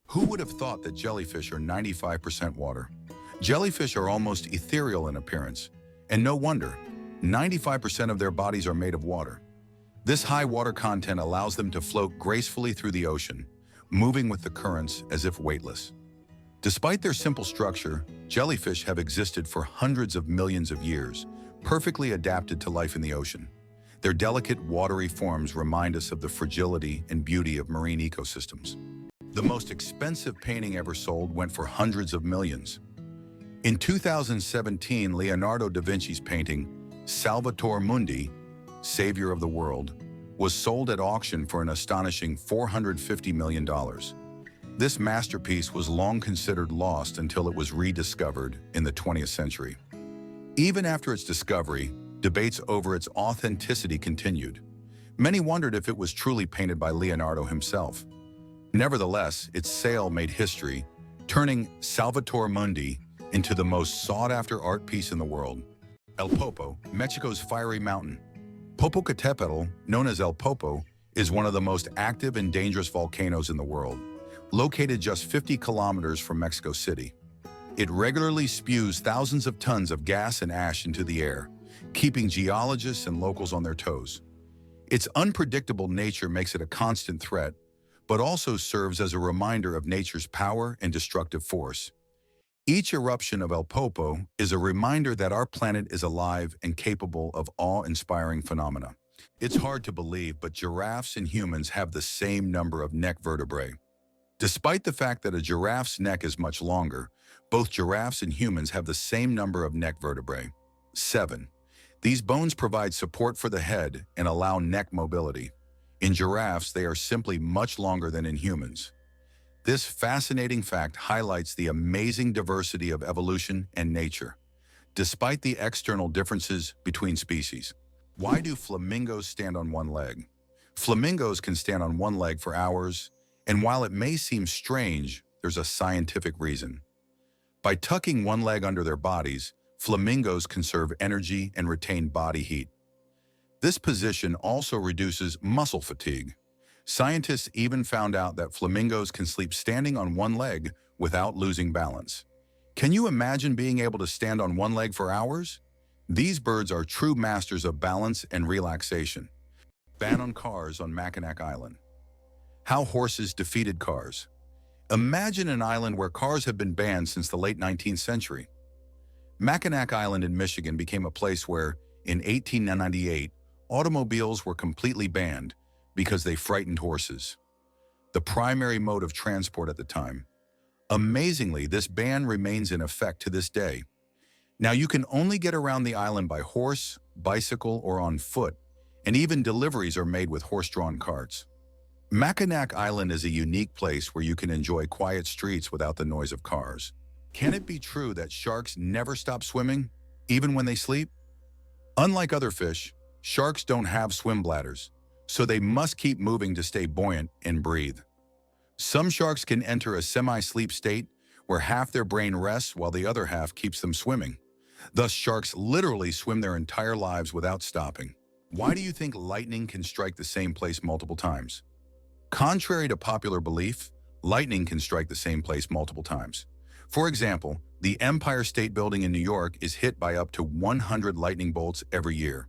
Who would have thought that jellyfish are 95% water? Jellyfish are almost ethereal in appearance, and no wonder, 95% of their bodies are made of water. This high water content allows them to float gracefully through the ocean, moving with the currents as if weightless. Despite their simple structure, jellyfish have existed for hundreds of millions of years, perfectly adapted to life in the ocean. Their delicate, watery forms remind us of the fragility and beauty of marine ecosystems. The most expensive painting ever sold went for hundreds of millions. In 2017, Leonardo da Vinci's painting, Salvator Mundi, Savior of the World, was sold at auction for an astonishing $450 million. This masterpiece was long considered lost until it was rediscovered in the 20th century. Even after its discovery, debates over its authenticity continued. Many wondered if it was truly painted by Leonardo himself. Nevertheless, its sale made history, turning Salvator Mundi into the most sought-after art piece in the world. El Popo, Mexico's fiery mountain. Popocatépetl, known as El Popo, is one of the most active and dangerous volcanoes in the world, located just 50 kilometers from Mexico City. It regularly spews thousands of tons of gas and ash into the air, keeping geologists and locals on their toes. Its unpredictable nature makes it a constant threat, but also serves as a reminder of nature's power and destructive force. Each eruption of El Popo is a reminder that our planet is alive and capable of awe-inspiring phenomena. It's hard to believe, but giraffes and humans have the same number of neck vertebrae. Despite the fact that a giraffe's neck is much longer, both giraffes and humans have the same number of neck vertebrae, 7. These bones provide support for the head and allow neck mobility. In giraffes, they are simply much longer than in humans. This fascinating fact highlights the amazing diversity of evolution and nature, despite the external differences between species. Why do flamingos stand on one leg? Flamingos can stand on one leg for hours, and while it may seem strange, there's a scientific reason. By tucking one leg under their bodies, flamingos conserve energy and retain body heat. This position also reduces muscle fatigue. Scientists even found out that flamingos can sleep standing on one leg without losing balance. Can you imagine being able to stand on one leg for hours? These birds are true masters of balance and relaxation. Ban on cars on Mackinac Island. How horses defeated cars. Imagine an island where cars have been banned since the late 19th century. Mackinac Island in Michigan became a place where, in 1898, automobiles were completely banned because they frightened horses, the primary mode of transport at the time. Amazingly, this ban remains in effect to this day. Now you can only get around the island by horse, bicycle, or on foot, and even deliveries are made with horse-drawn carts. Mackinac Island is a unique place where you can enjoy quiet streets without the noise of cars. Can it be true that sharks never stop swimming, even when they sleep? Unlike other fish, sharks don't have swim bladders, so they must keep moving to stay buoyant and breathe. Some sharks can enter a semi-sleep state where half their brain rests while the other half keeps them swimming. Thus, sharks literally swim their entire lives without stopping. Why do you think lightning can strike the same place multiple times? Contrary to popular belief, lightning can strike the same place multiple times. For example, the Empire State Building in New York is hit by up to 100 lightning bolts every year.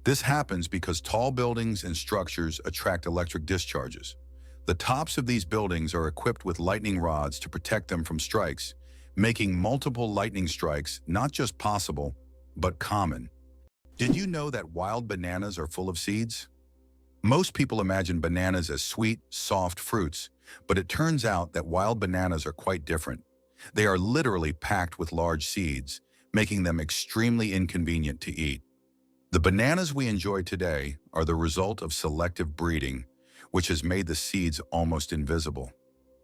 This happens because tall buildings and structures attract electric discharges. The tops of these buildings are equipped with lightning rods to protect them from strikes, making multiple lightning strikes not just possible, but common. Did you know that wild bananas are full of seeds? Most people imagine bananas as sweet, soft fruits, but it turns out that wild bananas are quite different. They are literally packed with large seeds, making them extremely inconvenient to eat. The bananas we enjoy today are the result of selective breeding, which has made the seeds almost invisible.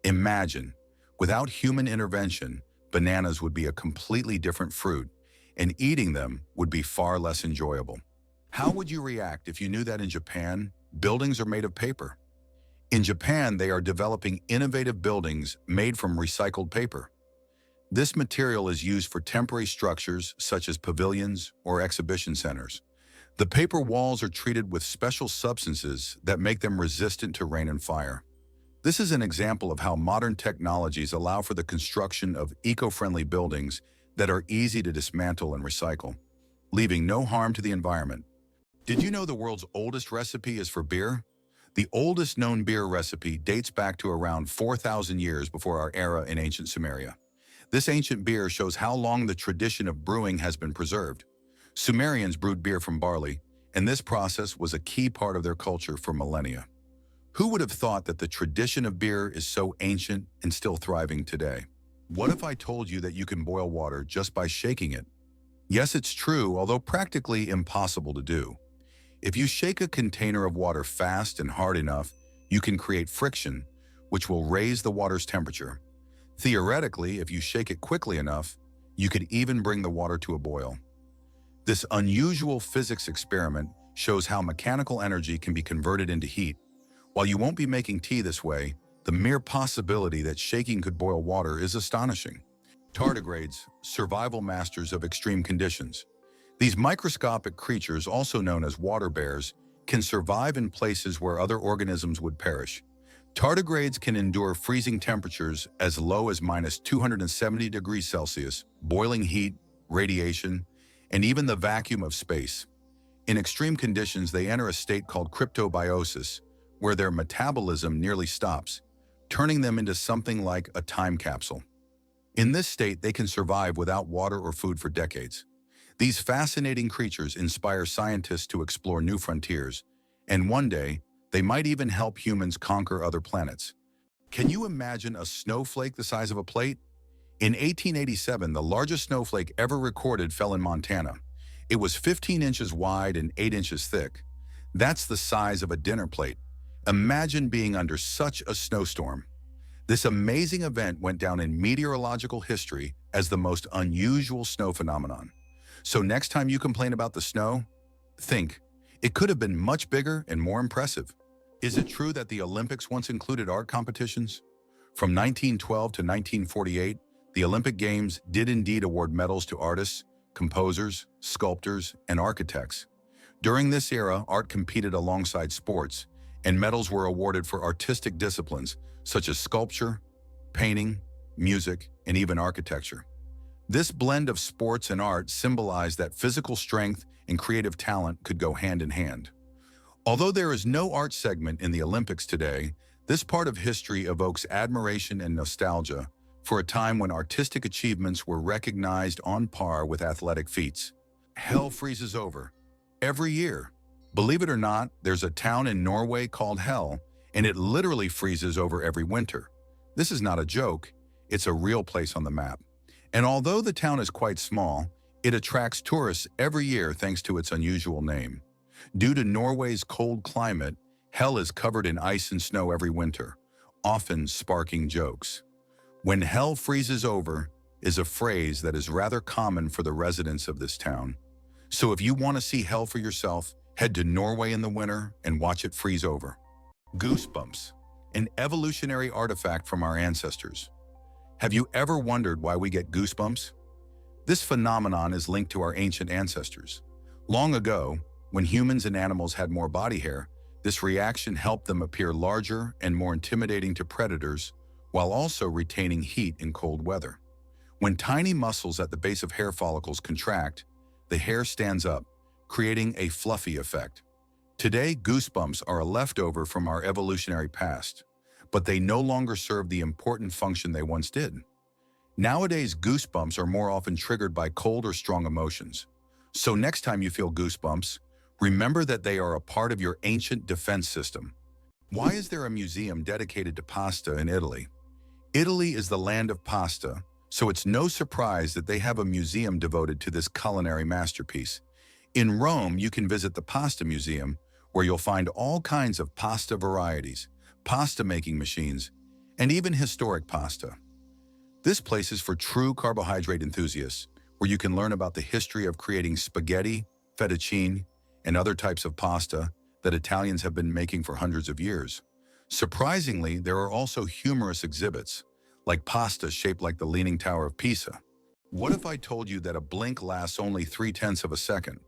Imagine, without human intervention, bananas would be a completely different fruit, and eating them would be far less enjoyable. How would you react if you knew that in Japan, buildings are made of paper? In Japan, they are developing innovative buildings made from recycled paper. This material is used for temporary structures such as pavilions or exhibition centers. The paper walls are treated with special substances that make them resistant to rain and fire. This is an example of how modern technologies allow for the construction of eco-friendly buildings that are easy to dismantle and recycle, leaving no harm to the environment. Did you know the world's oldest recipe is for beer? The oldest known beer recipe dates back to around 4,000 years before our era in ancient Sumeria. This ancient beer shows how long the tradition of brewing has been preserved. Sumerians brewed beer from barley, and this process was a key part of their culture for millennia. Who would have thought that the tradition of beer is so ancient and still thriving today? What if I told you that you can boil water just by shaking it? Yes, it's true, although practically impossible to do. If you shake a container of water fast and hard enough, you can create friction, which will raise the water's temperature. Theoretically, if you shake it quickly enough, you could even bring the water to a boil. This unusual physics experiment shows how mechanical energy can be converted into heat. While you won't be making tea this way, the mere possibility that shaking could boil water is astonishing. Tardigrades, survival masters of extreme conditions. These microscopic creatures, also known as water bears, can survive in places where other organisms would perish. Tardigrades can endure freezing temperatures as low as -270 degrees Celsius, boiling heat, radiation, and even the vacuum of space. In extreme conditions, they enter a state called cryptobiosis, where their metabolism nearly stops, turning them into something like a time capsule. In this state, they can survive without water or food for decades. These fascinating creatures inspire scientists to explore new frontiers, and one day, they might even help humans conquer other planets. Can you imagine a snowflake the size of a plate? In 1887, the largest snowflake ever recorded fell in Montana. It was 15 inches wide and 8 inches thick. That's the size of a dinner plate. Imagine being under such a snowstorm. This amazing event went down in meteorological history as the most unusual snow phenomenon. So next time you complain about the snow, think, it could have been much bigger and more impressive. Is it true that the Olympics once included art competitions? From 1912 to 1948, the Olympic Games did indeed award medals to artists, composers, sculptors, and architects. During this era, art competed alongside sports, and medals were awarded for artistic disciplines such as sculpture, painting, music, and even architecture. This blend of sports and art symbolized that physical strength and creative talent could go hand in hand. Although there is no art segment in the Olympics today, this part of history evokes admiration and nostalgia for a time when artistic achievements were recognized on par with athletic feats. Hell freezes over every year. Believe it or not, there's a town in Norway called Hell, and it literally freezes over every winter. This is not a joke, it's a real place on the map. And although the town is quite small, it attracts tourists every year thanks to its unusual name. Due to Norway's cold climate, Hell is covered in ice and snow every winter, often sparking jokes. "When hell freezes over" is a phrase that is rather common for the residents of this town. So if you want to see hell for yourself, head to Norway in the winter and watch it freeze over. Goosebumps, an evolutionary artifact from our ancestors. Have you ever wondered why we get goosebumps? This phenomenon is linked to our ancient ancestors. Long ago, when humans and animals had more body hair, this reaction helped them appear larger and more intimidating to predators, while also retaining heat in cold weather. When tiny muscles at the base of hair follicles contract, the hair stands up, creating a fluffy effect. Today, goosebumps are a leftover from our evolutionary past, but they no longer serve the important function they once did. Nowadays, goosebumps are more often triggered by cold or strong emotions. So next time you feel goosebumps, remember that they are a part of your ancient defense system. Why is there a museum dedicated to pasta in Italy? Italy is the land of pasta, so it's no surprise that they have a museum devoted to this culinary masterpiece. In Rome, you can visit the Pasta Museum, where you'll find all kinds of pasta varieties, pasta-making machines, and even historic pasta. This place is for true carbohydrate enthusiasts, where you can learn about the history of creating spaghetti, fettuccine, and other types of pasta that Italians have been making for hundreds of years. Surprisingly, there are also humorous exhibits, like pasta shaped like the Leaning Tower of Pisa. What if I told you that a blink lasts only 0.3 of a second?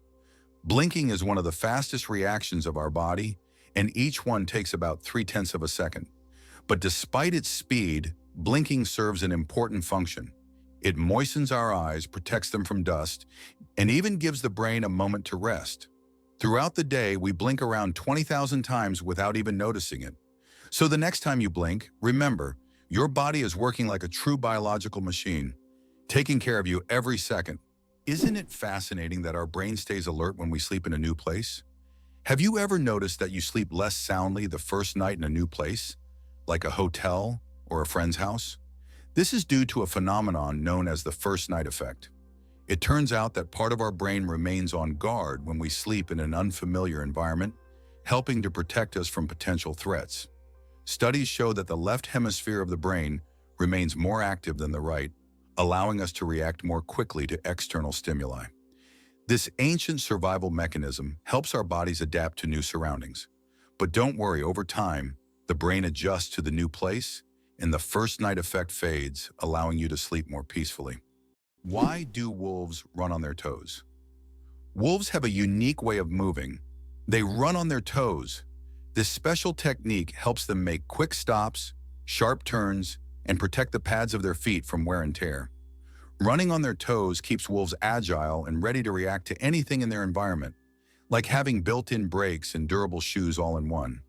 Blinking is one of the fastest reactions of our body, and each one takes about 0.3 of a second. But despite its speed, blinking serves an important function. It moistens our eyes, protects them from dust, and even gives the brain a moment to rest. Throughout the day, we blink around 20,000 times without even noticing it. So the next time you blink, remember, your body is working like a true biological machine, taking care of you every second. Isn't it fascinating that our brain stays alert when we sleep in a new place? Have you ever noticed that you sleep less soundly the first night in a new place, like a hotel or a friend's house? This is due to a phenomenon known as the first night effect. It turns out that part of our brain remains on guard when we sleep in an unfamiliar environment, helping to protect us from potential threats. Studies show that the left hemisphere of the brain remains more active than the right, allowing us to react more quickly to external stimuli. This ancient survival mechanism helps our bodies adapt to new surroundings. But don't worry, over time, the brain adjusts to the new place, and the first night effect fades, allowing you to sleep more peacefully. Why do wolves run on their toes? Wolves have a unique way of moving. They run on their toes. This special technique helps them make quick stops, sharp turns, and protect the pads of their feet from wear and tear. Running on their toes keeps wolves agile and ready to react to anything in their environment, like having built-in brakes and durable shoes all in one.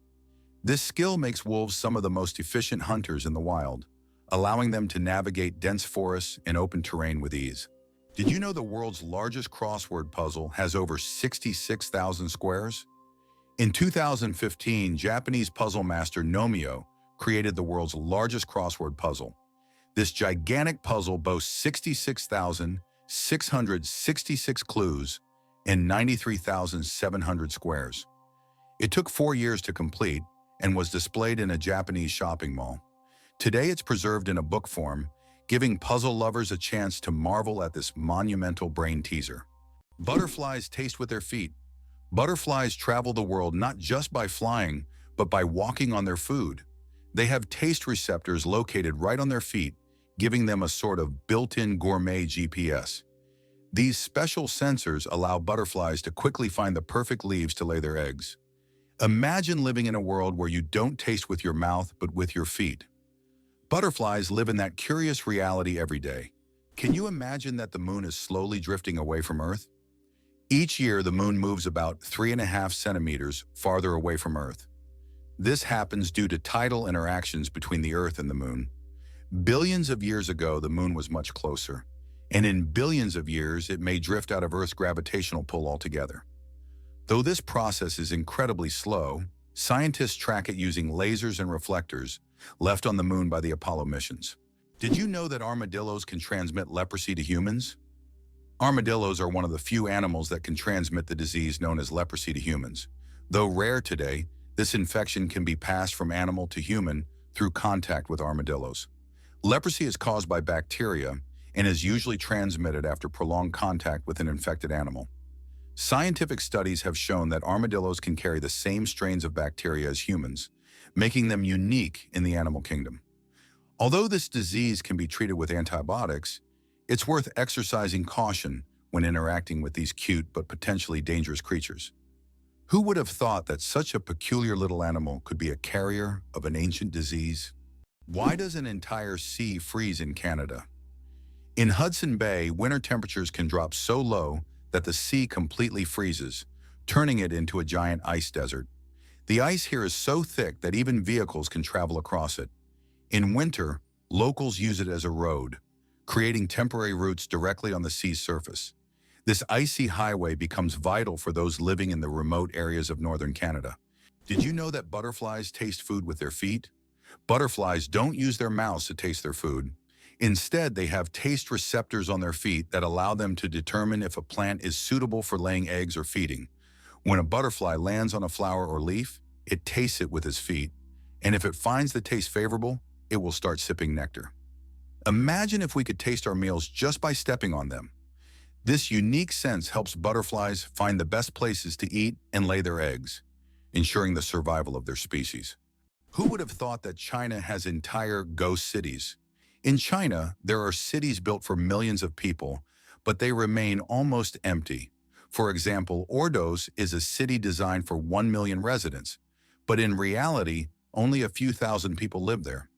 This skill makes wolves some of the most efficient hunters in the wild, allowing them to navigate dense forests and open terrain with ease. Did you know the world's largest crossword puzzle has over 66,000 squares? In 2015, Japanese puzzle master Nomio created the world's largest crossword puzzle. This gigantic puzzle boasts 66,666 clues and 93,700 squares. It took 4 years to complete and was displayed in a Japanese shopping mall. Today it's preserved in a book form, giving puzzle lovers a chance to marvel at this monumental brain teaser. Butterflies taste with their feet. Butterflies travel the world not just by flying, but by walking on their food. They have taste receptors located right on their feet, giving them a sort of built-in gourmet GPS. These special sensors allow butterflies to quickly find the perfect leaves to lay their eggs. Imagine living in a world where you don't taste with your mouth, but with your feet. Butterflies live in that curious reality every day. Can you imagine that the moon is slowly drifting away from Earth? Each year, the moon moves about 3.5 centimeters farther away from Earth. This happens due to tidal interactions between the Earth and the moon. Billions of years ago, the moon was much closer, and in billions of years, it may drift out of Earth's gravitational pull altogether. Though this process is incredibly slow, scientists track it using lasers and reflectors left on the moon by the Apollo missions. Did you know that armadillos can transmit leprosy to humans? Armadillos are one of the few animals that can transmit the disease known as leprosy to humans. Though rare today, this infection can be passed from animal to human through contact with armadillos. Leprosy is caused by bacteria and is usually transmitted after prolonged contact with an infected animal. Scientific studies have shown that armadillos can carry the same strains of bacteria as humans, making them unique in the animal kingdom. Although this disease can be treated with antibiotics, it's worth exercising caution when interacting with these cute but potentially dangerous creatures. Who would have thought that such a peculiar little animal could be a carrier of an ancient disease? Why does an entire sea freeze in Canada? In Hudson Bay, winter temperatures can drop so low that the sea completely freezes, turning it into a giant ice desert. The ice here is so thick that even vehicles can travel across it. In winter, locals use it as a road, creating temporary routes directly on the sea's surface. This icy highway becomes vital for those living in the remote areas of northern Canada. Did you know that butterflies taste food with their feet? Butterflies don't use their mouths to taste their food. Instead, they have taste receptors on their feet that allow them to determine if a plant is suitable for laying eggs or feeding. When a butterfly lands on a flower or leaf, it tastes it with its feet, and if it finds the taste favorable, it will start sipping nectar. Imagine if we could taste our meals just by stepping on them. This unique sense helps butterflies find the best places to eat and lay their eggs, ensuring the survival of their species. Who would have thought that China has entire ghost cities? In China, there are cities built for millions of people, but they remain almost empty. For example, Ordos is a city designed for 1 million residents, but in reality, only a few thousand people live there.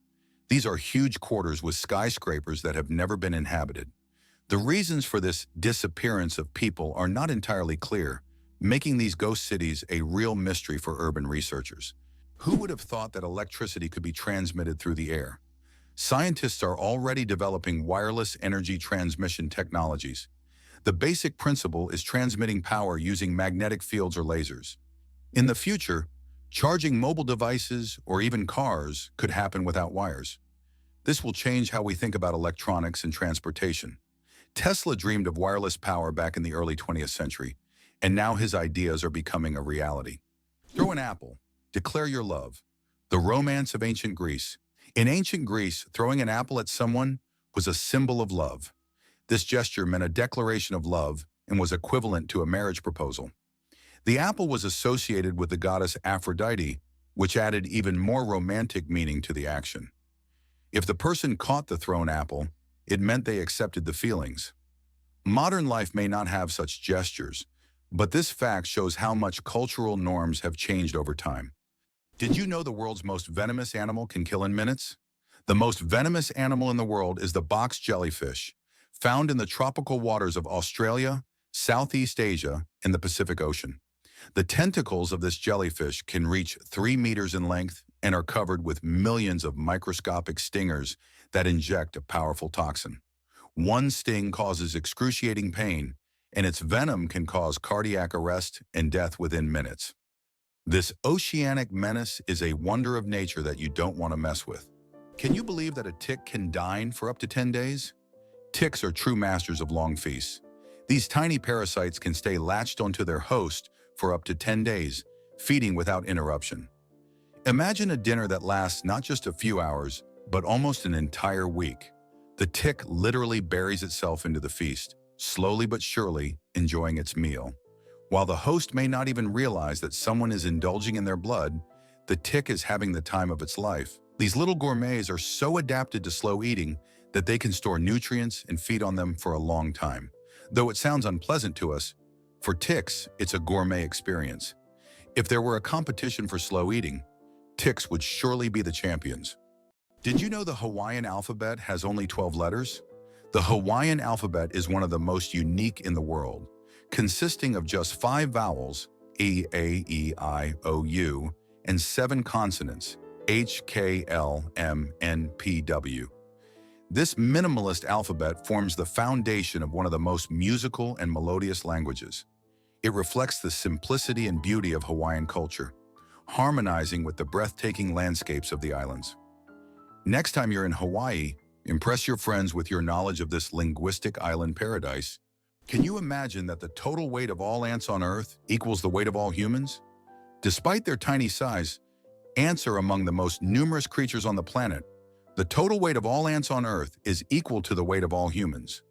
These are huge quarters with skyscrapers that have never been inhabited. The reasons for this disappearance of people are not entirely clear, making these ghost cities a real mystery for urban researchers. Who would have thought that electricity could be transmitted through the air? Scientists are already developing wireless energy transmission technologies. The basic principle is transmitting power using magnetic fields or lasers. In the future, charging mobile devices or even cars could happen without wires. This will change how we think about electronics and transportation. Tesla dreamed of wireless power back in the early 20th century, and now his ideas are becoming a reality. Throw an apple. Declare your love. The romance of ancient Greece. In ancient Greece, throwing an apple at someone was a symbol of love. This gesture meant a declaration of love and was equivalent to a marriage proposal. The apple was associated with the goddess Aphrodite, which added even more romantic meaning to the action. If the person caught the thrown apple, it meant they accepted the feelings. Modern life may not have such gestures, but this fact shows how much cultural norms have changed over time. Did you know the world's most venomous animal can kill in minutes? The most venomous animal in the world is the box jellyfish, found in the tropical waters of Australia, Southeast Asia, and the Pacific Ocean. The tentacles of this jellyfish can reach 3 meters in length and are covered with millions of microscopic stingers that inject a powerful toxin. One sting causes excruciating pain, and its venom can cause cardiac arrest and death within minutes. This oceanic menace is a wonder of nature that you don't want to mess with. Can you believe that a tick can dine for up to 10 days? Ticks are true masters of long feasts. These tiny parasites can stay latched onto their host for up to 10 days, feeding without interruption. Imagine a dinner that lasts not just a few hours, but almost an entire week. The tick literally buries itself into the feast, slowly but surely enjoying its meal. While the host may not even realize that someone is indulging in their blood, the tick is having the time of its life. These little gourmets are so adapted to slow eating that they can store nutrients and feed on them for a long time. Though it sounds unpleasant to us, for ticks, it's a gourmet experience. If there were a competition for slow eating, ticks would surely be the champions. Did you know the Hawaiian alphabet has only 12 letters? The Hawaiian alphabet is one of the most unique in the world, consisting of just 5 vowels, E, A, E, I, O, U, and 7 consonants, H, K, L, M, N, P, W. This minimalist alphabet forms the foundation of one of the most musical and melodious languages. It reflects the simplicity and beauty of Hawaiian culture, harmonizing with the breathtaking landscapes of the islands. Next time you're in Hawaii, impress your friends with your knowledge of this linguistic island paradise. Can you imagine that the total weight of all ants on Earth equals the weight of all humans? Despite their tiny size, ants are among the most numerous creatures on the planet. The total weight of all ants on Earth is equal to the weight of all humans.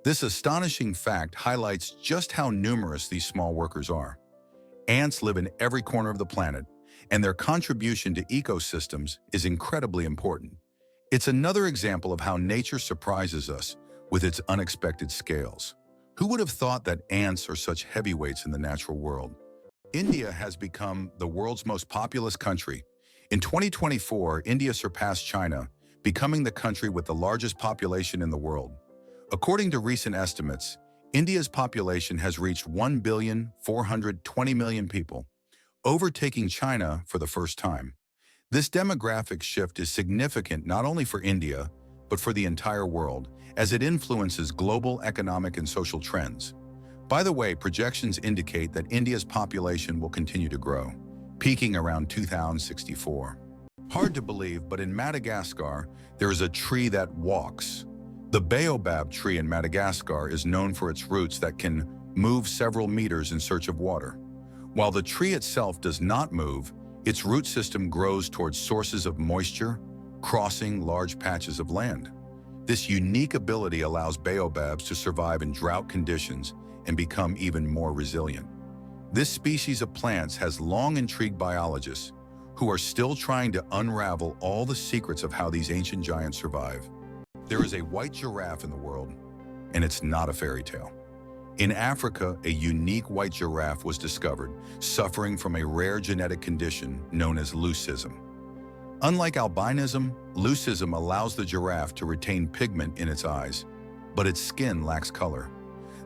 This astonishing fact highlights just how numerous these small workers are. Ants live in every corner of the planet, and their contribution to ecosystems is incredibly important. It's another example of how nature surprises us with its unexpected scales. Who would have thought that ants are such heavyweights in the natural world? India has become the world's most populous country. In 2024, India surpassed China, becoming the country with the largest population in the world. According to recent estimates, India's population has reached 1,420,000,000 people, overtaking China for the first time. This demographic shift is significant not only for India, but for the entire world, as it influences global economic and social trends. By the way, projections indicate that India's population will continue to grow, peaking around 2064. Hard to believe, but in Madagascar, there is a tree that walks. The baobab tree in Madagascar is known for its roots that can move several meters in search of water. While the tree itself does not move, its root system grows towards sources of moisture, crossing large patches of land. This unique ability allows baobabs to survive in drought conditions and become even more resilient. This species of plants has long intrigued biologists who are still trying to unravel all the secrets of how these ancient giants survive. There is a white giraffe in the world, and it's not a fairy tale. In Africa, a unique white giraffe was discovered, suffering from a rare genetic condition known as leucism. Unlike albinism, leucism allows the giraffe to retain pigment in its eyes, but its skin lacks color.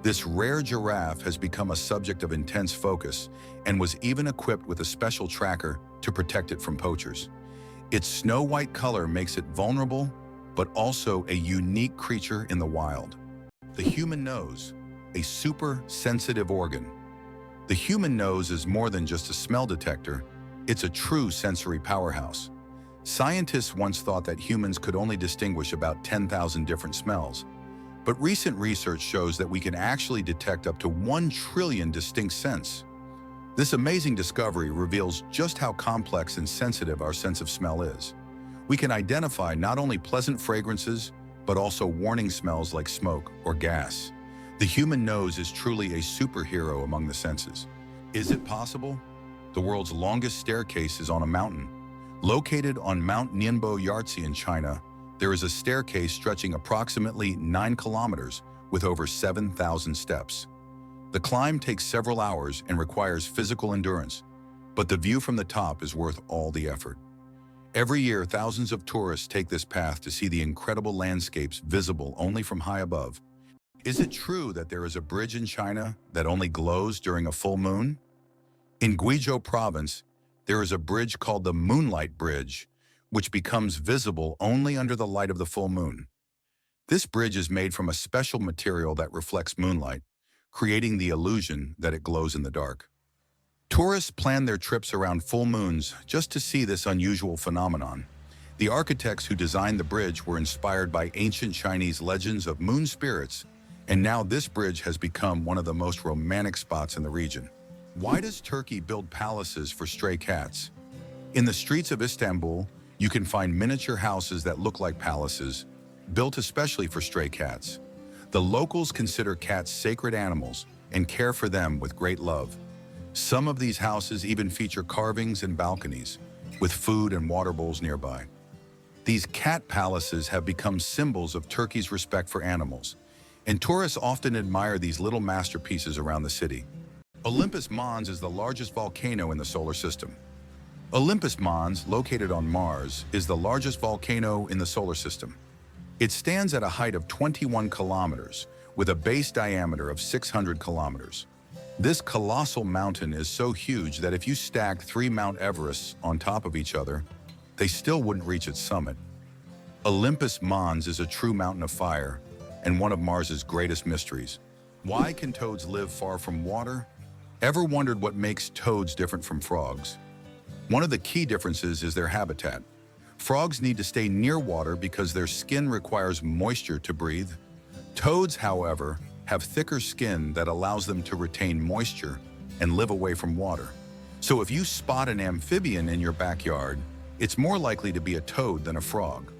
This rare giraffe has become a subject of intense focus and was even equipped with a special tracker to protect it from poachers. Its snow-white color makes it vulnerable, but also a unique creature in the wild. The human nose, a super sensitive organ. The human nose is more than just a smell detector, it's a true sensory powerhouse. Scientists once thought that humans could only distinguish about 10,000 different smells, but recent research shows that we can actually detect up to 1 trillion distinct scents. This amazing discovery reveals just how complex and sensitive our sense of smell is. We can identify not only pleasant fragrances, but also warning smells like smoke or gas. The human nose is truly a superhero among the senses. Is it possible? The world's longest staircase is on a mountain. Located on Mount Nianbo Yartze in China, there is a staircase stretching approximately 9 kilometers with over 7,000 steps. The climb takes several hours and requires physical endurance, but the view from the top is worth all the effort. Every year, thousands of tourists take this path to see the incredible landscapes visible only from high above. Is it true that there is a bridge in China that only glows during a full moon? In Guizhou province, there is a bridge called the Moonlight Bridge, which becomes visible only under the light of the full moon. This bridge is made from a special material that reflects moonlight, creating the illusion that it glows in the dark. Tourists plan their trips around full moons just to see this unusual phenomenon. The architects who designed the bridge were inspired by ancient Chinese legends of moon spirits, and now this bridge has become one of the most romantic spots in the region. Why does Turkey build palaces for stray cats? In the streets of Istanbul, you can find miniature houses that look like palaces, built especially for stray cats. The locals consider cats sacred animals and care for them with great love. Some of these houses even feature carvings and balconies, with food and water bowls nearby. These cat palaces have become symbols of Turkey's respect for animals, and tourists often admire these little masterpieces around the city. Olympus Mons is the largest volcano in the solar system. Olympus Mons, located on Mars, is the largest volcano in the solar system. It stands at a height of 21 kilometers, with a base diameter of 600 kilometers. This colossal mountain is so huge that if you stacked 3 Mount Everests on top of each other, they still wouldn't reach its summit. Olympus Mons is a true mountain of fire and one of Mars's greatest mysteries. Why can toads live far from water? Ever wondered what makes toads different from frogs? One of the key differences is their habitat. Frogs need to stay near water because their skin requires moisture to breathe. Toads, however, have thicker skin that allows them to retain moisture and live away from water. So if you spot an amphibian in your backyard, it's more likely to be a toad than a frog.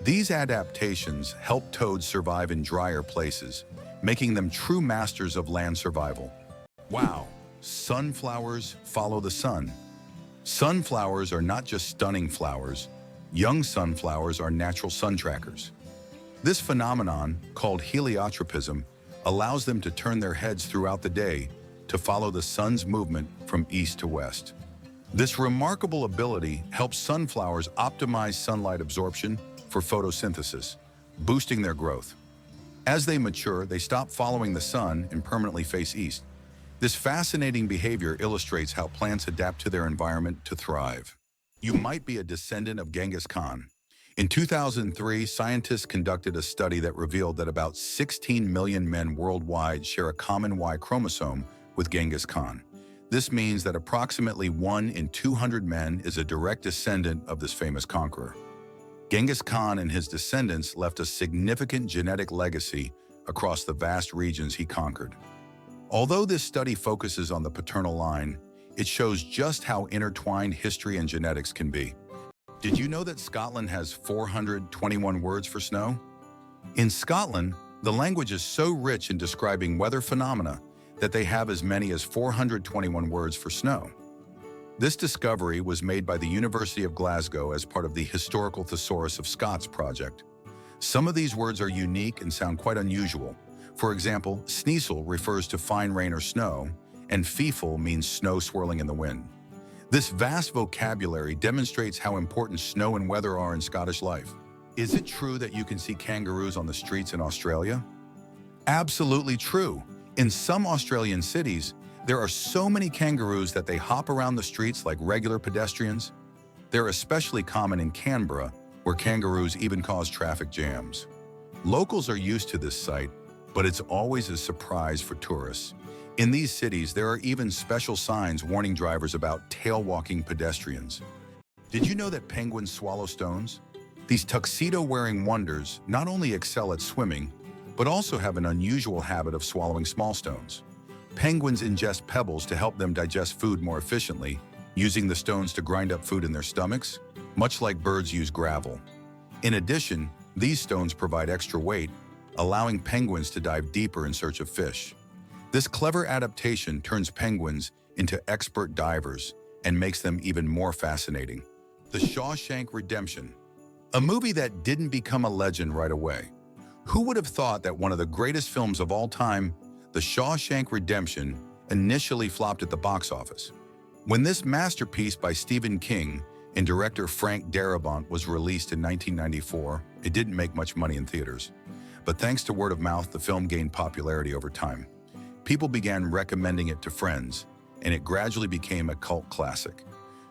These adaptations help toads survive in drier places, making them true masters of land survival. Wow, sunflowers follow the sun. Sunflowers are not just stunning flowers. Young sunflowers are natural sun trackers. This phenomenon, called heliotropism, allows them to turn their heads throughout the day to follow the sun's movement from east to west. This remarkable ability helps sunflowers optimize sunlight absorption for photosynthesis, boosting their growth. As they mature, they stop following the sun and permanently face east. This fascinating behavior illustrates how plants adapt to their environment to thrive. You might be a descendant of Genghis Khan. In 2003, scientists conducted a study that revealed that about 16 million men worldwide share a common Y chromosome with Genghis Khan. This means that approximately 1 in 200 men is a direct descendant of this famous conqueror. Genghis Khan and his descendants left a significant genetic legacy across the vast regions he conquered. Although this study focuses on the paternal line, it shows just how intertwined history and genetics can be. Did you know that Scotland has 421 words for snow? In Scotland, the language is so rich in describing weather phenomena that they have as many as 421 words for snow. This discovery was made by the University of Glasgow as part of the Historical Thesaurus of Scots project. Some of these words are unique and sound quite unusual. For example, sneasel refers to fine rain or snow, and feeful means snow swirling in the wind. This vast vocabulary demonstrates how important snow and weather are in Scottish life. Is it true that you can see kangaroos on the streets in Australia? Absolutely true. In some Australian cities, there are so many kangaroos that they hop around the streets like regular pedestrians. They're especially common in Canberra, where kangaroos even cause traffic jams. Locals are used to this sight, but it's always a surprise for tourists. In these cities, there are even special signs warning drivers about tail-walking pedestrians. Did you know that penguins swallow stones? These tuxedo-wearing wonders not only excel at swimming, but also have an unusual habit of swallowing small stones. Penguins ingest pebbles to help them digest food more efficiently, using the stones to grind up food in their stomachs, much like birds use gravel. In addition, these stones provide extra weight, allowing penguins to dive deeper in search of fish. This clever adaptation turns penguins into expert divers and makes them even more fascinating. The Shawshank Redemption, a movie that didn't become a legend right away. Who would have thought that one of the greatest films of all time, The Shawshank Redemption, initially flopped at the box office? When this masterpiece by Stephen King and director Frank Darabont was released in 1994, it didn't make much money in theaters. But thanks to word of mouth, the film gained popularity over time. People began recommending it to friends, and it gradually became a cult classic.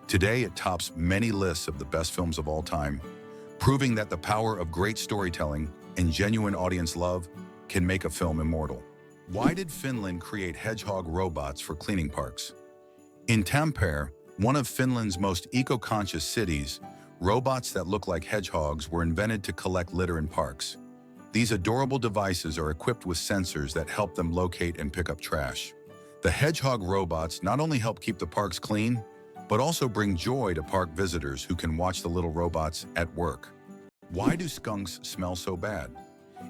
Today, it tops many lists of the best films of all time, proving that the power of great storytelling and genuine audience love can make a film immortal. Why did Finland create hedgehog robots for cleaning parks? In Tampere, one of Finland's most eco-conscious cities, robots that look like hedgehogs were invented to collect litter in parks. These adorable devices are equipped with sensors that help them locate and pick up trash. The hedgehog robots not only help keep the parks clean, but also bring joy to park visitors who can watch the little robots at work. Why do skunks smell so bad?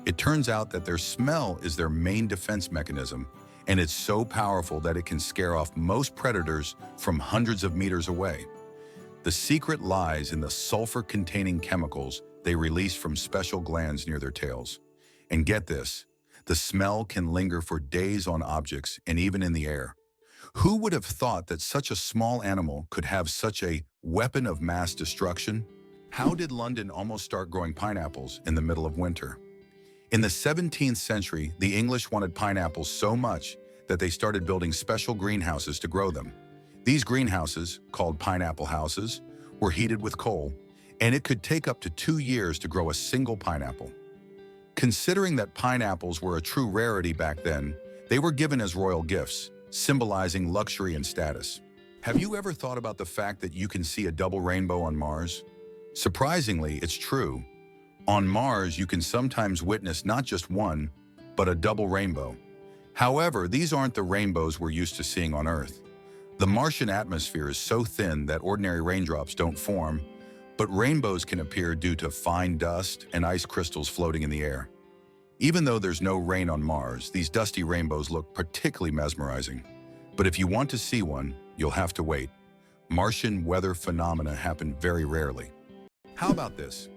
It turns out that their smell is their main defense mechanism, and it's so powerful that it can scare off most predators from hundreds of meters away. The secret lies in the sulfur-containing chemicals they release from special glands near their tails. And get this, the smell can linger for days on objects and even in the air. Who would have thought that such a small animal could have such a weapon of mass destruction? How did London almost start growing pineapples in the middle of winter? In the 17th century, the English wanted pineapples so much that they started building special greenhouses to grow them. These greenhouses, called pineapple houses, were heated with coal, and it could take up to 2 years to grow a single pineapple. Considering that pineapples were a true rarity back then, they were given as royal gifts, symbolizing luxury and status. Have you ever thought about the fact that you can see a double rainbow on Mars? Surprisingly, it's true. On Mars, you can sometimes witness not just one, but a double rainbow. However, these aren't the rainbows we're used to seeing on Earth. The Martian atmosphere is so thin that ordinary raindrops don't form, but rainbows can appear due to fine dust and ice crystals floating in the air. Even though there's no rain on Mars, these dusty rainbows look particularly mesmerizing. But if you want to see one, you'll have to wait. Martian weather phenomena happen very rarely. How about this?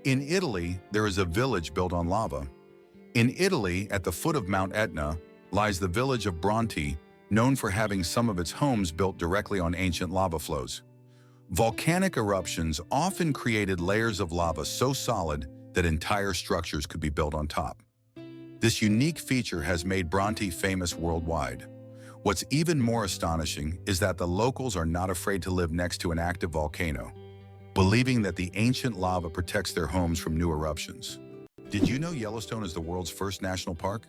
In Italy, there is a village built on lava. In Italy, at the foot of Mount Etna, lies the village of Bronte, known for having some of its homes built directly on ancient lava flows. Volcanic eruptions often created layers of lava so solid that entire structures could be built on top. This unique feature has made Bronte famous worldwide. What's even more astonishing is that the locals are not afraid to live next to an active volcano, believing that the ancient lava protects their homes from new eruptions. Did you know Yellowstone is the world's first national park?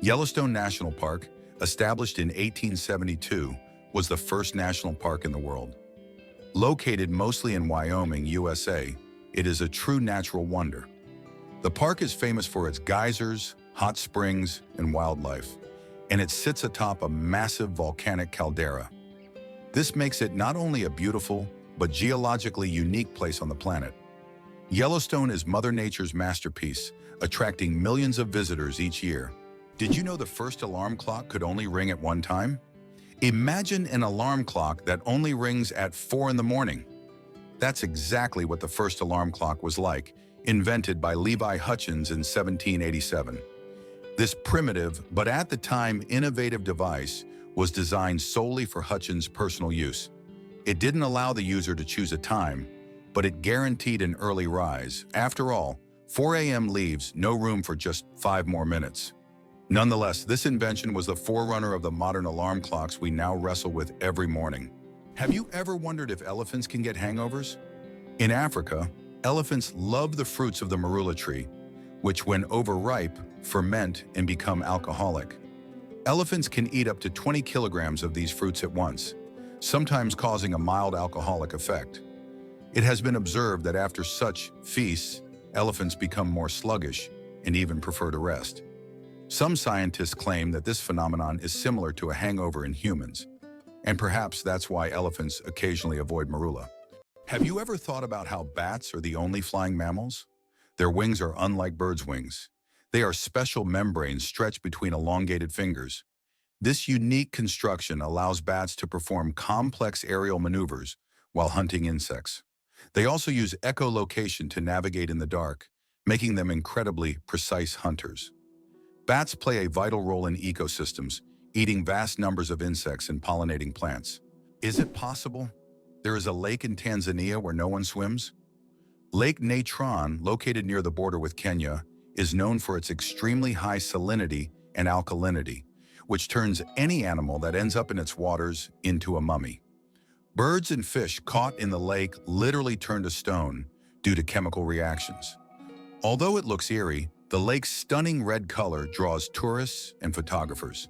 Yellowstone National Park, established in 1872, was the first national park in the world. Located mostly in Wyoming, USA, it is a true natural wonder. The park is famous for its geysers, hot springs, and wildlife, and it sits atop a massive volcanic caldera. This makes it not only a beautiful, but geologically unique place on the planet. Yellowstone is Mother Nature's masterpiece, attracting millions of visitors each year. Did you know the first alarm clock could only ring at one time? Imagine an alarm clock that only rings at 4 in the morning. That's exactly what the first alarm clock was like, invented by Levi Hutchins in 1787. This primitive, but at the time innovative device was designed solely for Hutchins' personal use. It didn't allow the user to choose a time, but it guaranteed an early rise. After all, 4 a.m. leaves no room for just 5 more minutes. Nonetheless, this invention was the forerunner of the modern alarm clocks we now wrestle with every morning. Have you ever wondered if elephants can get hangovers? In Africa, elephants love the fruits of the marula tree, which when overripe, ferment and become alcoholic. Elephants can eat up to 20 kilograms of these fruits at once, sometimes causing a mild alcoholic effect. It has been observed that after such feasts, elephants become more sluggish and even prefer to rest. Some scientists claim that this phenomenon is similar to a hangover in humans, and perhaps that's why elephants occasionally avoid marula. Have you ever thought about how bats are the only flying mammals? Their wings are unlike birds' wings. They are special membranes stretched between elongated fingers. This unique construction allows bats to perform complex aerial maneuvers while hunting insects. They also use echolocation to navigate in the dark, making them incredibly precise hunters. Bats play a vital role in ecosystems, eating vast numbers of insects and pollinating plants. Is it possible there is a lake in Tanzania where no one swims? Lake Natron, located near the border with Kenya, is known for its extremely high salinity and alkalinity, which turns any animal that ends up in its waters into a mummy. Birds and fish caught in the lake literally turn to stone due to chemical reactions. Although it looks eerie, the lake's stunning red color draws tourists and photographers.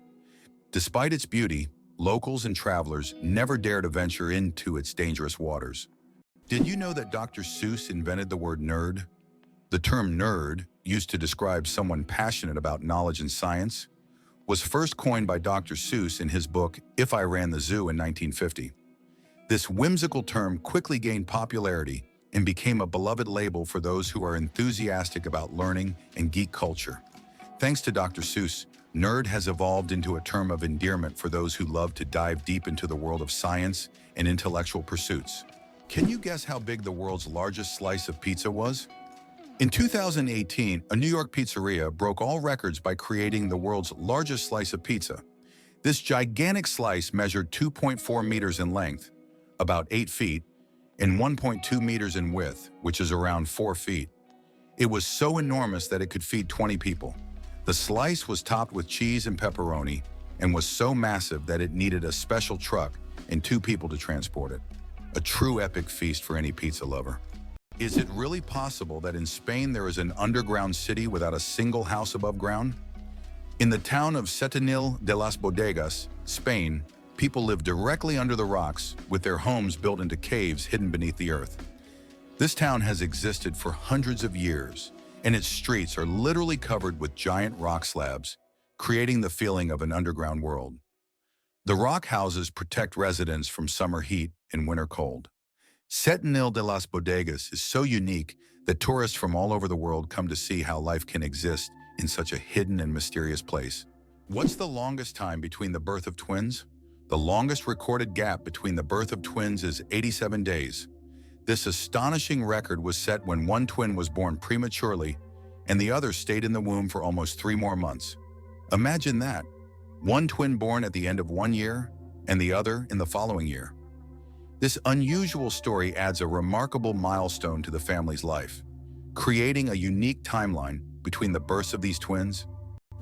Despite its beauty, locals and travelers never dare to venture into its dangerous waters. Did you know that Dr. Seuss invented the word nerd? The term nerd, used to describe someone passionate about knowledge and science, was first coined by Dr. Seuss in his book If I Ran the Zoo in 1950. This whimsical term quickly gained popularity and became a beloved label for those who are enthusiastic about learning and geek culture. Thanks to Dr. Seuss, nerd has evolved into a term of endearment for those who love to dive deep into the world of science and intellectual pursuits. Can you guess how big the world's largest slice of pizza was? In 2018, a New York pizzeria broke all records by creating the world's largest slice of pizza. This gigantic slice measured 2.4 meters in length, about 8 feet, and 1.2 meters in width, which is around 4 feet. It was so enormous that it could feed 20 people. The slice was topped with cheese and pepperoni and was so massive that it needed a special truck and 2 people to transport it. A true epic feast for any pizza lover. Is it really possible that in Spain there is an underground city without a single house above ground? In the town of Setenil de las Bodegas, Spain, people live directly under the rocks with their homes built into caves hidden beneath the earth. This town has existed for hundreds of years, and its streets are literally covered with giant rock slabs, creating the feeling of an underground world. The rock houses protect residents from summer heat and winter cold. Setenil de las Bodegas is so unique that tourists from all over the world come to see how life can exist in such a hidden and mysterious place. What's the longest time between the birth of twins? The longest recorded gap between the birth of twins is 87 days. This astonishing record was set when one twin was born prematurely and the other stayed in the womb for almost 3 more months. Imagine that. One twin born at the end of 1 year and the other in the following year. This unusual story adds a remarkable milestone to the family's life, creating a unique timeline between the births of these twins.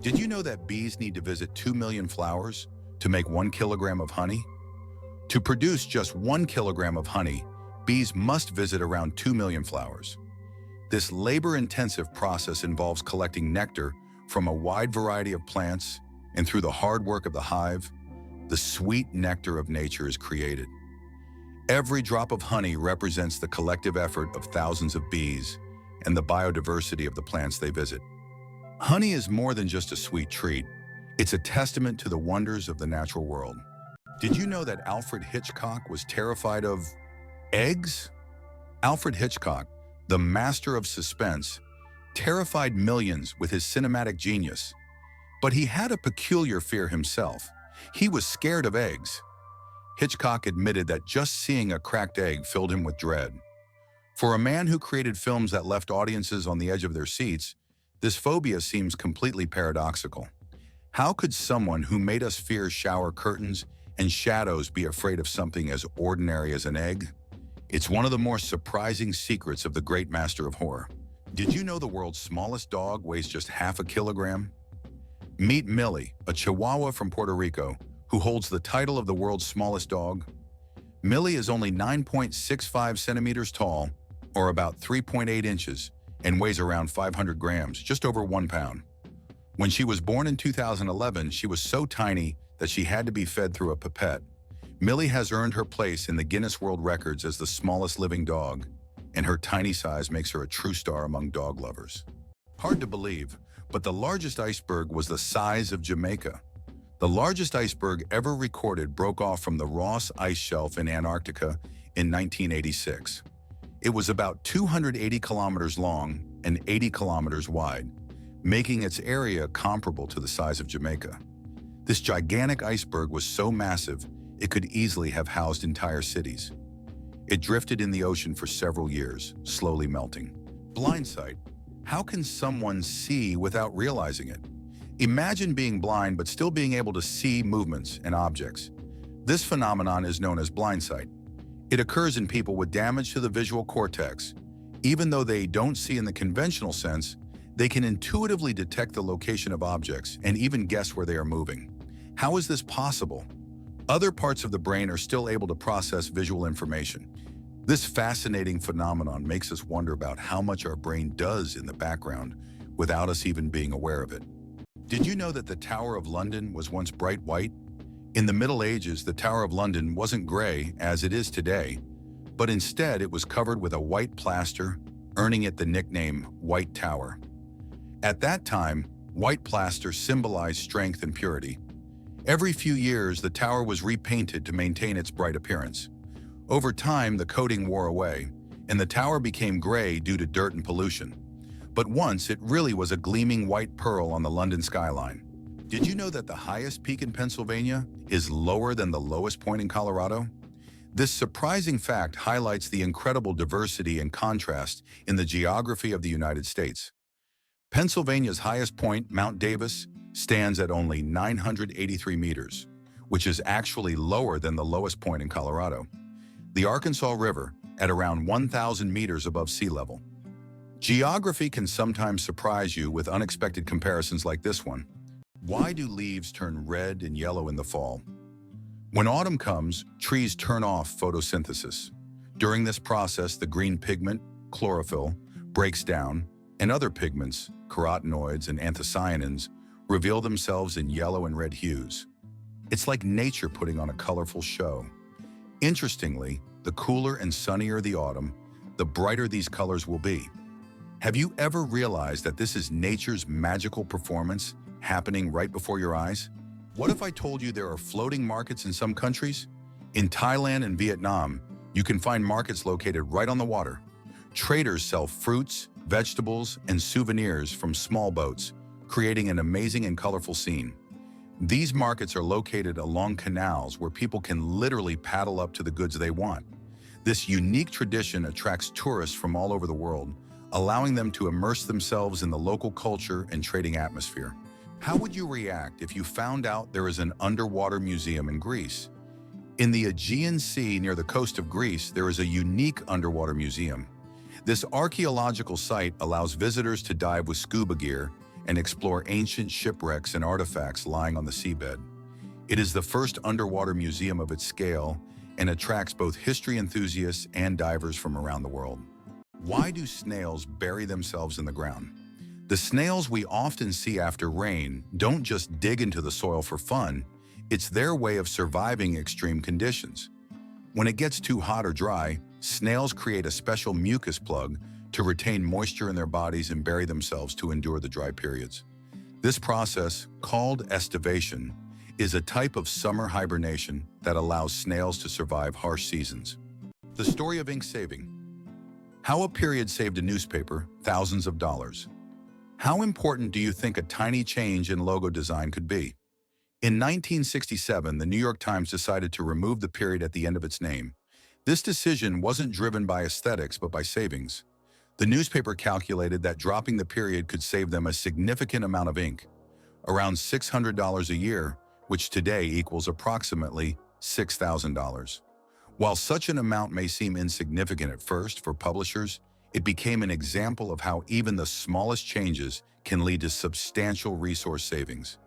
Did you know that bees need to visit 2 million flowers to make 1 kilogram of honey? To produce just 1 kilogram of honey, bees must visit around 2 million flowers. This labor-intensive process involves collecting nectar from a wide variety of plants, and through the hard work of the hive, the sweet nectar of nature is created. Every drop of honey represents the collective effort of thousands of bees and the biodiversity of the plants they visit. Honey is more than just a sweet treat. It's a testament to the wonders of the natural world. Did you know that Alfred Hitchcock was terrified of eggs? Alfred Hitchcock, the master of suspense, terrified millions with his cinematic genius. But he had a peculiar fear himself. He was scared of eggs. Hitchcock admitted that just seeing a cracked egg filled him with dread. For a man who created films that left audiences on the edge of their seats, this phobia seems completely paradoxical. How could someone who made us fear shower curtains and shadows be afraid of something as ordinary as an egg? It's one of the more surprising secrets of the great master of horror. Did you know the world's smallest dog weighs just half a kilogram? Meet Millie, a Chihuahua from Puerto Rico, who holds the title of the world's smallest dog. Millie is only 9.65 centimeters tall, or about 3.8 inches, and weighs around 500 grams, just over 1 pound. When she was born in 2011, she was so tiny that she had to be fed through a pipette. Millie has earned her place in the Guinness World Records as the smallest living dog, and her tiny size makes her a true star among dog lovers. Hard to believe, but the largest iceberg was the size of Jamaica. The largest iceberg ever recorded broke off from the Ross Ice Shelf in Antarctica in 1986. It was about 280 kilometers long and 80 kilometers wide, making its area comparable to the size of Jamaica. This gigantic iceberg was so massive, it could easily have housed entire cities. It drifted in the ocean for several years, slowly melting. Blindsight. How can someone see without realizing it? Imagine being blind but still being able to see movements and objects. This phenomenon is known as blindsight. It occurs in people with damage to the visual cortex. Even though they don't see in the conventional sense, they can intuitively detect the location of objects and even guess where they are moving. How is this possible? Other parts of the brain are still able to process visual information. This fascinating phenomenon makes us wonder about how much our brain does in the background without us even being aware of it. Did you know that the Tower of London was once bright white? In the Middle Ages, the Tower of London wasn't gray as it is today, but instead it was covered with a white plaster, earning it the nickname White Tower. At that time, white plaster symbolized strength and purity. Every few years, the tower was repainted to maintain its bright appearance. Over time, the coating wore away, and the tower became gray due to dirt and pollution. But once, it really was a gleaming white pearl on the London skyline. Did you know that the highest peak in Pennsylvania is lower than the lowest point in Colorado? This surprising fact highlights the incredible diversity and contrast in the geography of the United States. Pennsylvania's highest point, Mount Davis, stands at only 983 meters, which is actually lower than the lowest point in Colorado. The Arkansas River, at around 1,000 meters above sea level. Geography can sometimes surprise you with unexpected comparisons like this one. Why do leaves turn red and yellow in the fall? When autumn comes, trees turn off photosynthesis. During this process, the green pigment, chlorophyll, breaks down, and other pigments, carotenoids and anthocyanins, reveal themselves in yellow and red hues. It's like nature putting on a colorful show. Interestingly, the cooler and sunnier the autumn, the brighter these colors will be. Have you ever realized that this is nature's magical performance happening right before your eyes? What if I told you there are floating markets in some countries? In Thailand and Vietnam, you can find markets located right on the water. Traders sell fruits, vegetables, and souvenirs from small boats, creating an amazing and colorful scene. These markets are located along canals where people can literally paddle up to the goods they want. This unique tradition attracts tourists from all over the world, allowing them to immerse themselves in the local culture and trading atmosphere. How would you react if you found out there is an underwater museum in Greece? In the Aegean Sea near the coast of Greece, there is a unique underwater museum. This archaeological site allows visitors to dive with scuba gear and explore ancient shipwrecks and artifacts lying on the seabed. It is the first underwater museum of its scale and attracts both history enthusiasts and divers from around the world. Why do snails bury themselves in the ground? The snails we often see after rain don't just dig into the soil for fun, it's their way of surviving extreme conditions. When it gets too hot or dry, snails create a special mucus plug to retain moisture in their bodies and bury themselves to endure the dry periods. This process, called estivation, is a type of summer hibernation that allows snails to survive harsh seasons. The story of ink saving. How a period saved a newspaper thousands of dollars. How important do you think a tiny change in logo design could be? In 1967, the New York Times decided to remove the period at the end of its name. This decision wasn't driven by aesthetics, but by savings. The newspaper calculated that dropping the period could save them a significant amount of ink, around $600 a year, which today equals approximately $6,000. While such an amount may seem insignificant at first for publishers, it became an example of how even the smallest changes can lead to substantial resource savings.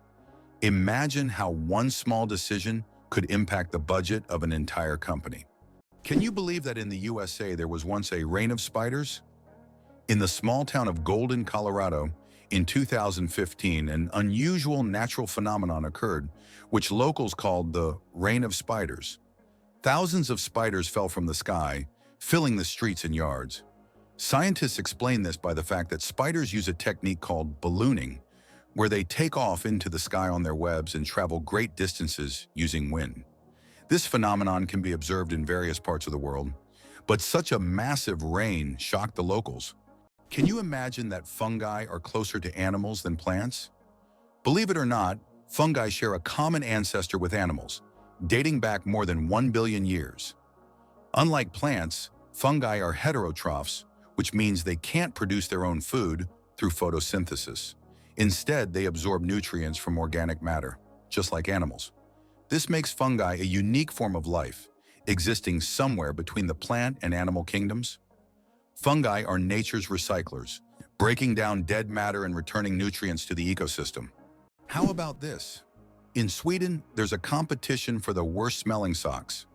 Imagine how one small decision could impact the budget of an entire company. Can you believe that in the USA there was once a reign of spiders? In the small town of Golden, Colorado, in 2015, an unusual natural phenomenon occurred, which locals called the reign of spiders. Thousands of spiders fell from the sky, filling the streets and yards. Scientists explain this by the fact that spiders use a technique called ballooning, where they take off into the sky on their webs and travel great distances using wind. This phenomenon can be observed in various parts of the world, but such a massive rain shocked the locals. Can you imagine that fungi are closer to animals than plants? Believe it or not, fungi share a common ancestor with animals, dating back more than 1 billion years. Unlike plants, fungi are heterotrophs, which means they can't produce their own food through photosynthesis. Instead, they absorb nutrients from organic matter, just like animals. This makes fungi a unique form of life, existing somewhere between the plant and animal kingdoms. Fungi are nature's recyclers, breaking down dead matter and returning nutrients to the ecosystem. How about this? In Sweden, there's a competition for the worst-smelling socks.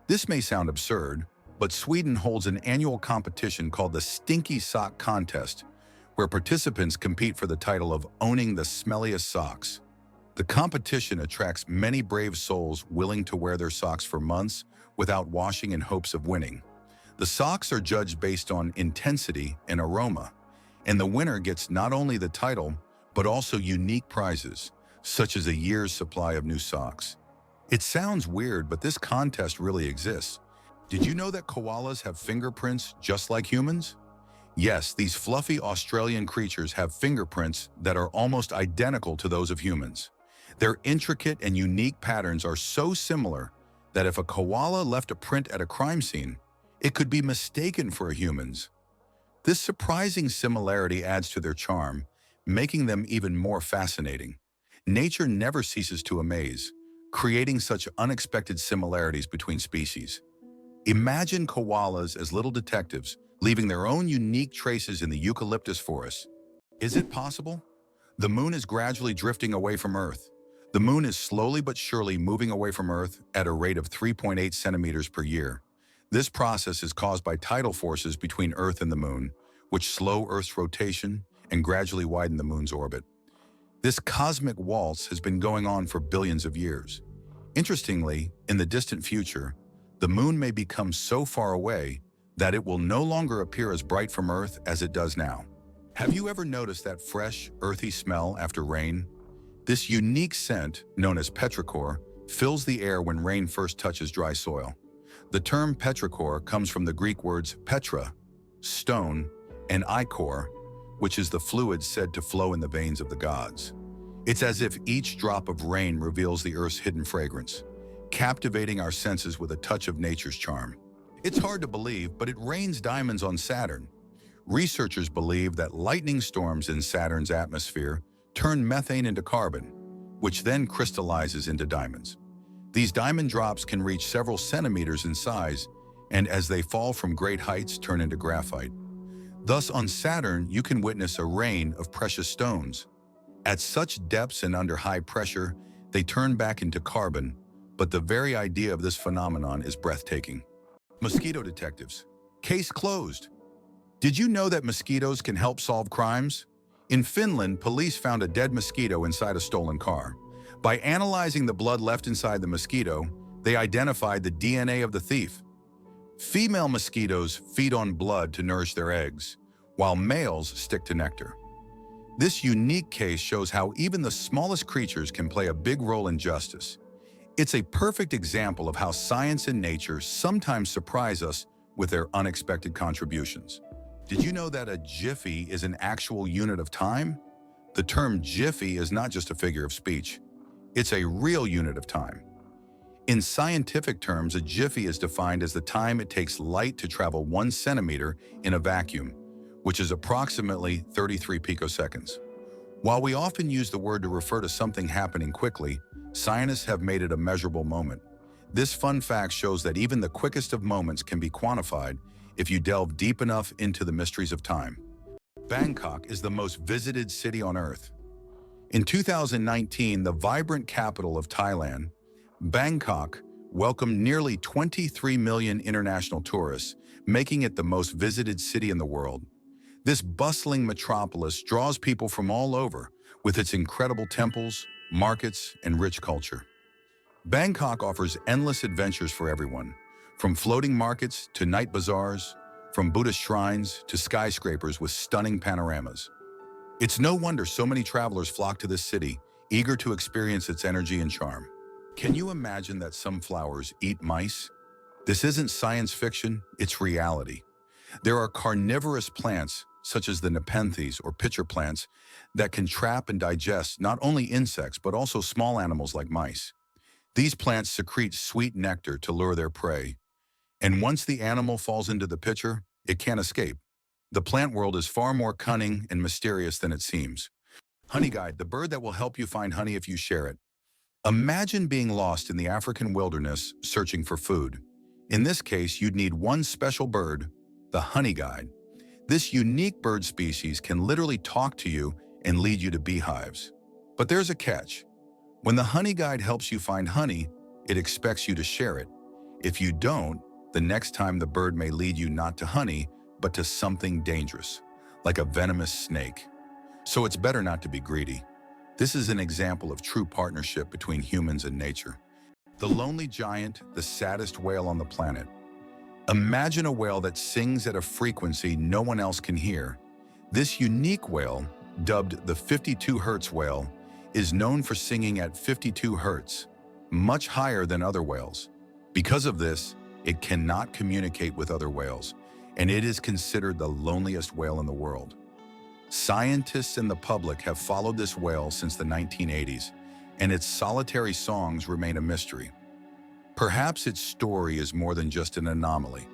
This may sound absurd, but Sweden holds an annual competition called the Stinky Sock Contest, where participants compete for the title of owning the smelliest socks. The competition attracts many brave souls willing to wear their socks for months without washing in hopes of winning. The socks are judged based on intensity and aroma, and the winner gets not only the title, but also unique prizes, such as a year's supply of new socks. It sounds weird, but this contest really exists. Did you know that koalas have fingerprints just like humans? Yes, these fluffy Australian creatures have fingerprints that are almost identical to those of humans. Their intricate and unique patterns are so similar that if a koala left a print at a crime scene, it could be mistaken for a human's. This surprising similarity adds to their charm, making them even more fascinating. Nature never ceases to amaze, creating such unexpected similarities between species. Imagine koalas as little detectives, leaving their own unique traces in the eucalyptus forest. Is it possible? The moon is gradually drifting away from Earth. The moon is slowly but surely moving away from Earth at a rate of 3.8 centimeters per year. This process is caused by tidal forces between Earth and the moon, which slow Earth's rotation and gradually widen the moon's orbit. This cosmic waltz has been going on for billions of years. Interestingly, in the distant future, the moon may become so far away that it will no longer appear as bright from Earth as it does now. Have you ever noticed that fresh, earthy smell after rain? This unique scent, known as petrichor, fills the air when rain first touches dry soil. The term petrichor comes from the Greek words petra, stone, and ichor, which is the fluid said to flow in the veins of the gods. It's as if each drop of rain reveals the Earth's hidden fragrance, captivating our senses with a touch of nature's charm. It's hard to believe, but it rains diamonds on Saturn. Researchers believe that lightning storms in Saturn's atmosphere turn methane into carbon, which then crystallizes into diamonds. These diamond drops can reach several centimeters in size, and as they fall from great heights, turn into graphite. Thus, on Saturn, you can witness a rain of precious stones. At such depths and under high pressure, they turn back into carbon, but the very idea of this phenomenon is breathtaking. Mosquito detectives. Case closed. Did you know that mosquitoes can help solve crimes? In Finland, police found a dead mosquito inside a stolen car. By analyzing the blood left inside the mosquito, they identified the DNA of the thief. Female mosquitoes feed on blood to nourish their eggs, while males stick to nectar. This unique case shows how even the smallest creatures can play a big role in justice. It's a perfect example of how science and nature sometimes surprise us with their unexpected contributions. Did you know that a jiffy is an actual unit of time? The term jiffy is not just a figure of speech. It's a real unit of time. In scientific terms, a jiffy is defined as the time it takes light to travel 1 centimeter in a vacuum, which is approximately 33 picoseconds. While we often use the word to refer to something happening quickly, scientists have made it a measurable moment. This fun fact shows that even the quickest of moments can be quantified if you delve deep enough into the mysteries of time. Bangkok is the most visited city on Earth. In 2019, the vibrant capital of Thailand, Bangkok welcomed nearly 23 million international tourists, making it the most visited city in the world. This bustling metropolis draws people from all over, with its incredible temples, markets, and rich culture. Bangkok offers endless adventures for everyone, from floating markets to night bazaars, from Buddhist shrines to skyscrapers with stunning panoramas. It's no wonder so many travelers flock to this city, eager to experience its energy and charm. Can you imagine that some flowers eat mice? This isn't science fiction, it's reality. There are carnivorous plants, such as the nepenthes or pitcher plants, that can trap and digest not only insects but also small animals like mice. These plants secrete sweet nectar to lure their prey, and once the animal falls into the pitcher, it can't escape. The plant world is far more cunning and mysterious than it seems. Honey Guide, the bird that will help you find honey if you share it. Imagine being lost in the African wilderness searching for food. In this case, you'd need one special bird, the honey guide. This unique bird species can literally talk to you and lead you to beehives. But there's a catch. When the honey guide helps you find honey, it expects you to share it. If you don't, the next time the bird may lead you not to honey, but to something dangerous, like a venomous snake. So it's better not to be greedy. This is an example of true partnership between humans and nature. The lonely giant, the saddest whale on the planet. Imagine a whale that sings at a frequency no one else can hear. This unique whale, dubbed the 52 Hertz whale, is known for singing at 52 Hertz, much higher than other whales. Because of this, it cannot communicate with other whales, and it is considered the loneliest whale in the world. Scientists and the public have followed this whale since the 1980s, and its solitary songs remain a mystery. Perhaps its story is more than just an anomaly.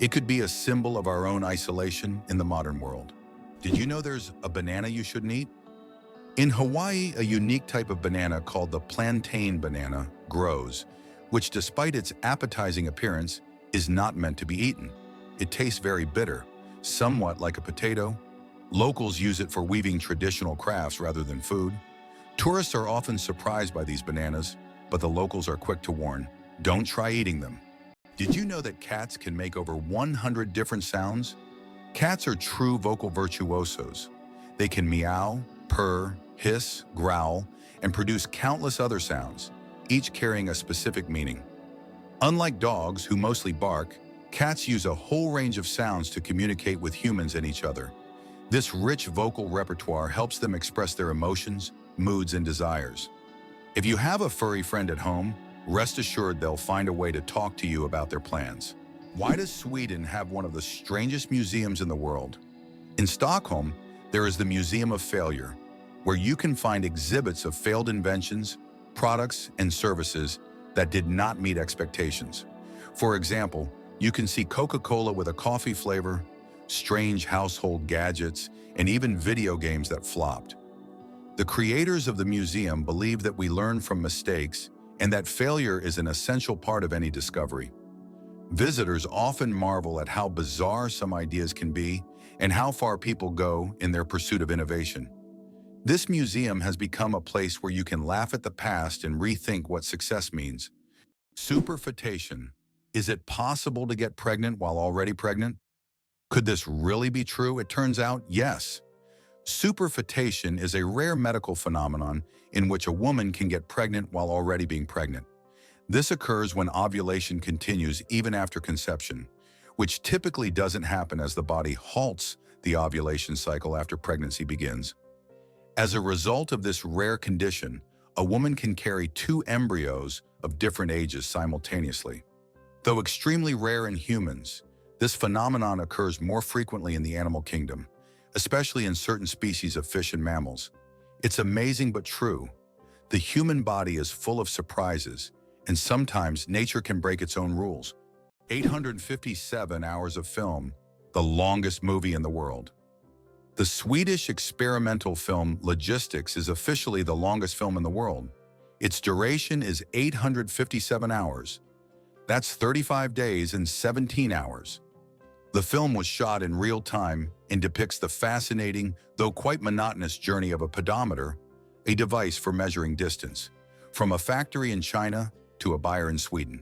It could be a symbol of our own isolation in the modern world. Did you know there's a banana you shouldn't eat? In Hawaii, a unique type of banana called the plantain banana grows, which despite its appetizing appearance, is not meant to be eaten. It tastes very bitter, somewhat like a potato. Locals use it for weaving traditional crafts rather than food. Tourists are often surprised by these bananas, but the locals are quick to warn, don't try eating them. Did you know that cats can make over 100 different sounds? Cats are true vocal virtuosos. They can meow, purr, hiss, growl, and produce countless other sounds, each carrying a specific meaning. Unlike dogs, who mostly bark, cats use a whole range of sounds to communicate with humans and each other. This rich vocal repertoire helps them express their emotions, moods, and desires. If you have a furry friend at home, rest assured they'll find a way to talk to you about their plans. Why does Sweden have one of the strangest museums in the world? In Stockholm, there is the Museum of Failure, where you can find exhibits of failed inventions, products, and services that did not meet expectations. For example, you can see Coca-Cola with a coffee flavor, strange household gadgets, and even video games that flopped. The creators of the museum believe that we learn from mistakes and that failure is an essential part of any discovery. Visitors often marvel at how bizarre some ideas can be and how far people go in their pursuit of innovation. This museum has become a place where you can laugh at the past and rethink what success means. Superfetation. Is it possible to get pregnant while already pregnant? Could this really be true? It turns out, yes. Superfetation is a rare medical phenomenon in which a woman can get pregnant while already being pregnant. This occurs when ovulation continues even after conception, which typically doesn't happen as the body halts the ovulation cycle after pregnancy begins. As a result of this rare condition, a woman can carry two embryos of different ages simultaneously. Though extremely rare in humans, this phenomenon occurs more frequently in the animal kingdom, especially in certain species of fish and mammals. It's amazing but true. The human body is full of surprises, and sometimes nature can break its own rules. 857 hours of film, the longest movie in the world. The Swedish experimental film Logistics is officially the longest film in the world. Its duration is 857 hours, That's 35 days and 17 hours. The film was shot in real time and depicts the fascinating, though quite monotonous journey of a pedometer, a device for measuring distance, from a factory in China to a buyer in Sweden.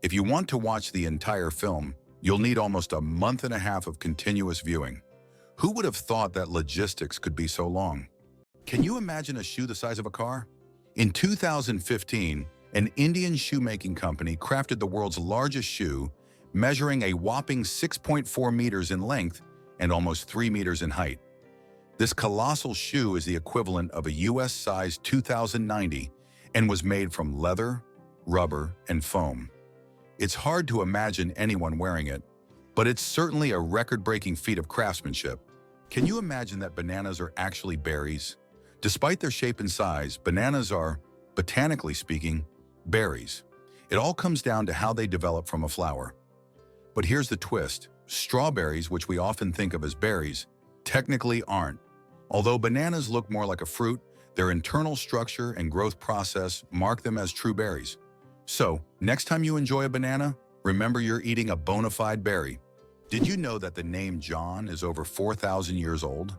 If you want to watch the entire film, you'll need almost a month and a half of continuous viewing. Who would have thought that logistics could be so long? Can you imagine a shoe the size of a car? In 2015, an Indian shoemaking company crafted the world's largest shoe, measuring a whopping 6.4 meters in length and almost 3 meters in height. This colossal shoe is the equivalent of a US size 2090 and was made from leather, rubber, and foam. It's hard to imagine anyone wearing it, but it's certainly a record-breaking feat of craftsmanship. Can you imagine that bananas are actually berries? Despite their shape and size, bananas are, botanically speaking, berries. It all comes down to how they develop from a flower. But here's the twist. Strawberries, which we often think of as berries, technically aren't. Although bananas look more like a fruit, their internal structure and growth process mark them as true berries. So, next time you enjoy a banana, remember you're eating a bona fide berry. Did you know that the name John is over 4,000 years old?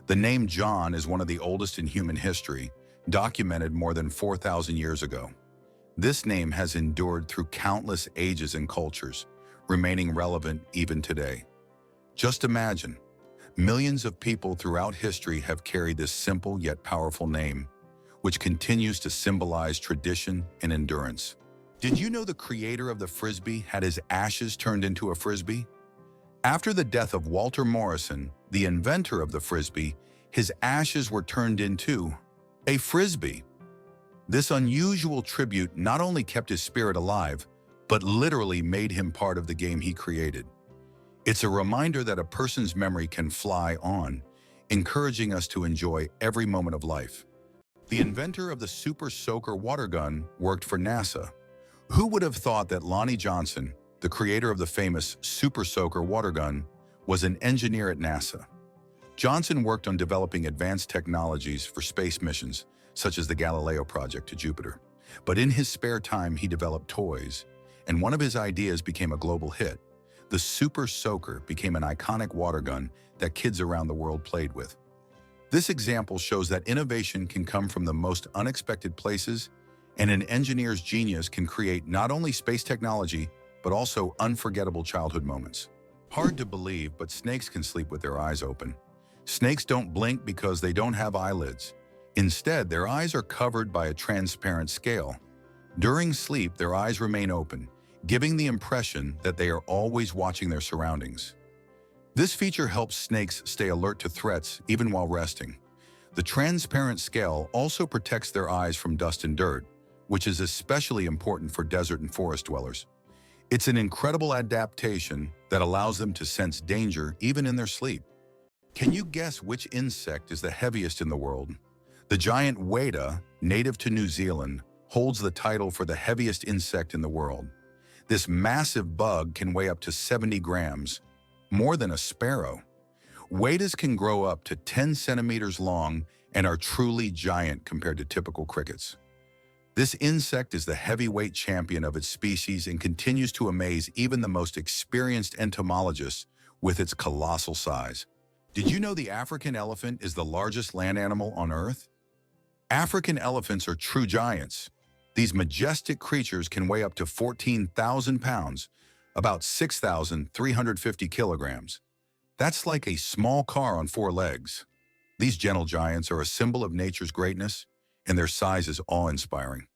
The name John is one of the oldest in human history, documented more than 4,000 years ago. This name has endured through countless ages and cultures, remaining relevant even today. Just imagine, millions of people throughout history have carried this simple yet powerful name, which continues to symbolize tradition and endurance. Did you know the creator of the Frisbee had his ashes turned into a Frisbee? After the death of Walter Morrison, the inventor of the Frisbee, his ashes were turned into a Frisbee. This unusual tribute not only kept his spirit alive, but literally made him part of the game he created. It's a reminder that a person's memory can fly on, encouraging us to enjoy every moment of life. The inventor of the Super Soaker water gun worked for NASA. Who would have thought that Lonnie Johnson, the creator of the famous Super Soaker water gun, was an engineer at NASA? Johnson worked on developing advanced technologies for space missions, such as the Galileo project to Jupiter. But in his spare time, he developed toys, and one of his ideas became a global hit. The Super Soaker became an iconic water gun that kids around the world played with. This example shows that innovation can come from the most unexpected places, and an engineer's genius can create not only space technology, but also unforgettable childhood moments. Hard to believe, but snakes can sleep with their eyes open. Snakes don't blink because they don't have eyelids. Instead, their eyes are covered by a transparent scale. During sleep, their eyes remain open, giving the impression that they are always watching their surroundings. This feature helps snakes stay alert to threats even while resting. The transparent scale also protects their eyes from dust and dirt, which is especially important for desert and forest dwellers. It's an incredible adaptation that allows them to sense danger even in their sleep. Can you guess which insect is the heaviest in the world? The giant weta, native to New Zealand, holds the title for the heaviest insect in the world. This massive bug can weigh up to 70 grams, more than a sparrow. Wetas can grow up to 10 centimeters long and are truly giant compared to typical crickets. This insect is the heavyweight champion of its species and continues to amaze even the most experienced entomologists with its colossal size. Did you know the African elephant is the largest land animal on Earth? African elephants are true giants. These majestic creatures can weigh up to 14,000 pounds, about 6,350 kilograms. That's like a small car on 4 legs. These gentle giants are a symbol of nature's greatness, and their size is awe-inspiring.